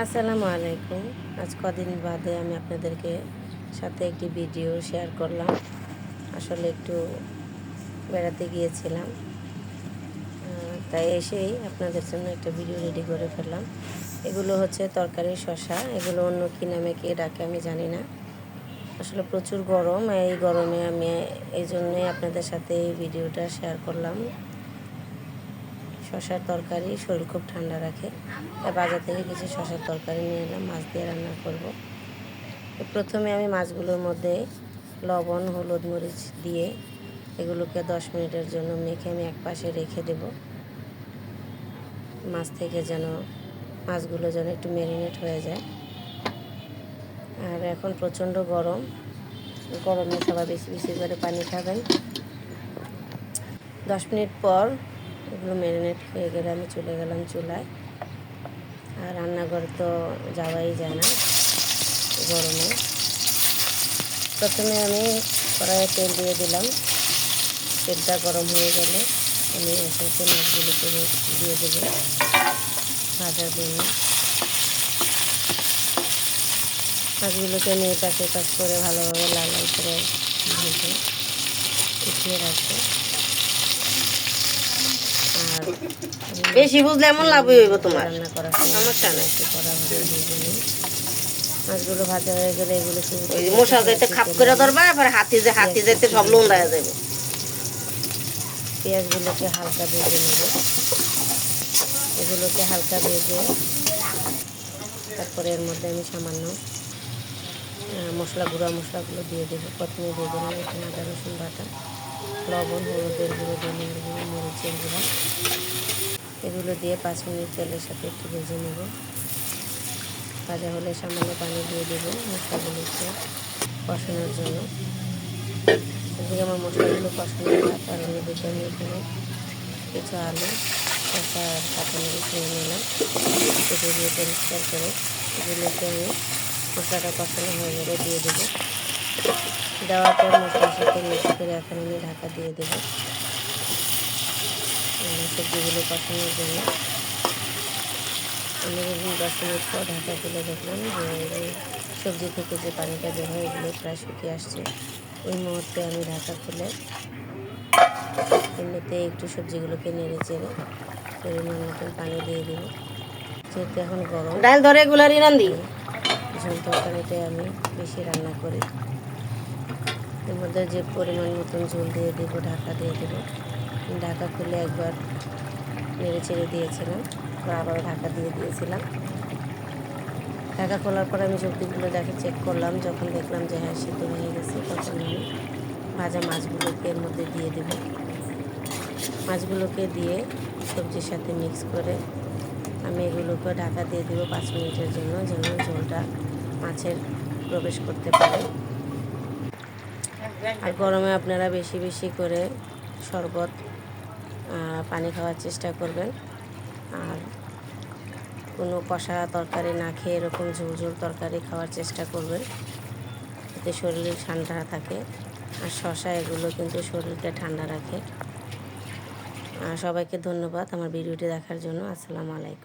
আসসালামু আলাইকুম। আজ কদিন বাদে আমি আপনাদেরকে সাথে একটি ভিডিও শেয়ার করলাম। আসলে একটু বেড়াতে গিয়েছিলাম, তাই এসেই আপনাদের জন্য একটা ভিডিও রেডি করে ফেললাম। এগুলো হচ্ছে তরকারি শসা, এগুলো অন্য কী নামে কে ডাকে আমি জানি না। আসলে প্রচুর গরম, এই গরমে আমি এই জন্যই আপনাদের সাথে এই ভিডিওটা শেয়ার করলাম। শসার তরকারি শরীর খুব ঠান্ডা রাখে, তাই বাজার থেকে কিছু শসার তরকারি নিয়ে এলাম, মাছ দিয়ে রান্না করব। প্রথমে আমি মাছগুলোর মধ্যে লবণ, হলুদ, মরিচ দিয়ে এগুলোকে 10 মিনিটের জন্য মেখে আমি এক পাশে রেখে দেব, মাছ থেকে যেন মাছগুলো যেন একটু ম্যারিনেট হয়ে যায়। আর এখন প্রচণ্ড গরম, গরমে সবাই বেশি বেশি করে পানি খাবেন। 10 মিনিট পর এগুলো ম্যারিনেট হয়ে গেলে আমি চলে গেলাম চুলায়। আর রান্নাঘরে তো যাওয়াই যায় না গরমে। প্রথমে আমি কড়াইয়ে তেল দিয়ে দিলাম, তেলটা গরম হয়ে গেলে আমি এসে মাছগুলোকে দিয়ে দেবো ভাজার জন্য। মাছগুলোকে আমি এপাশ এপাশ করে ভালোভাবে লাল লাল করে ভেজে উঠিয়ে রাখবো। আর বেশি বুঝলে এমন লাভ হইব তোমার। রান্না করার সমস্যা নেই, একটু কড়া ভাজা ভেজে নিই। মাছগুলো ভাজা হয়ে গেলে এগুলো মশা যাইতে খাপ করে ধরবা, আবার হাতি যাইতে সব লোন্ডা যাবে। পেঁয়াজগুলোকে হালকা ভেজে নেব, এগুলোকে হালকা ভেজে তারপরে এর মধ্যে আমি সামান্য গুঁড়া মশলাগুলো দিয়ে দেবো। প্রথমে দিয়ে দিলাম এখানে আদা রসুন বাটা, লবণ, হলুদের গুঁড়ো, ধনিয়ার গুঁড়ো, মরিচের গুঁড়ো। এগুলো দিয়ে 5 মিনিট তেলের সাথে একটু ভেজে নেব। ভাজা হলে সামান্য পানি দিয়ে দেবো মশলাগুলোকে কষানোর জন্য। এদিকে আমার মশলাগুলো কষানো হয়, তার মধ্যে আমি এখানে কিছু আলু, শসা আর কাঁচামরিচ নিয়ে নিলাম, কেটে দিয়ে পরিষ্কার করে এগুলোকে আমি মশলাটা কষানো হয়ে গেলে দিয়ে দেবো। দেওয়ার পর মশলার সাথে মিক্স করে এখন আমি ঢাকা দিয়ে দেবো সবজিগুলো কষানোর জন্য। আমি 10 মিনিট পর ঢাকা তুলে দেখলাম যে সবজি থেকে যে পানিটা বের হয় এগুলো প্রায় শুকিয়ে আসছে। ওই মুহূর্তে আমি ঢাকা খুলে এমনিতে একটু সবজিগুলোকে নেড়ে চেড়ে পরিমাণ মতন পানি দিয়ে দিব। যেহেতু এখন গরম, ডাল ধরে এগুলারই রান্দি ঝোল তরকারিটাই আমি বেশি রান্না করি। এর মধ্যে যে পরিমাণ মতন ঝোল দিয়ে দেব, ঢাকা দিয়ে দেবো। ঢাকা খুলে একবার নেড়ে চেড়ে দিয়েছিলাম, আবারও ঢাকা দিয়ে দিয়েছিলাম। ঢাকা খোলার পর আমি সবজিগুলো চেক করলাম, যখন দেখলাম যে হ্যাঁ সিদ্ধ হয়ে গেছে, তখন আমি ভাজা মাছগুলোকে এর মধ্যে দিয়ে দেব। মাছগুলোকে দিয়ে সবজির সাথে মিক্স করে আমি এগুলোকে ঢাকা দিয়ে দেবো 5 মিনিটের জন্য, যেন ঝোলটা মাছের প্রবেশ করতে পারে। আর গরমে আপনারা বেশি বেশি করে শরবত, পানি খাওয়ার চেষ্টা করবেন। আর কোনো কষা তরকারি না খেয়ে এরকম ঝোল ঝোল তরকারি খাওয়ার চেষ্টা করবেন, এতে শরীর ঠান্ডা থাকে। আর শসা এগুলো কিন্তু শরীরকে ঠান্ডা রাখে। সবাইকে ধন্যবাদ আমার ভিডিওটি দেখার জন্য। আসসালামু আলাইকুম।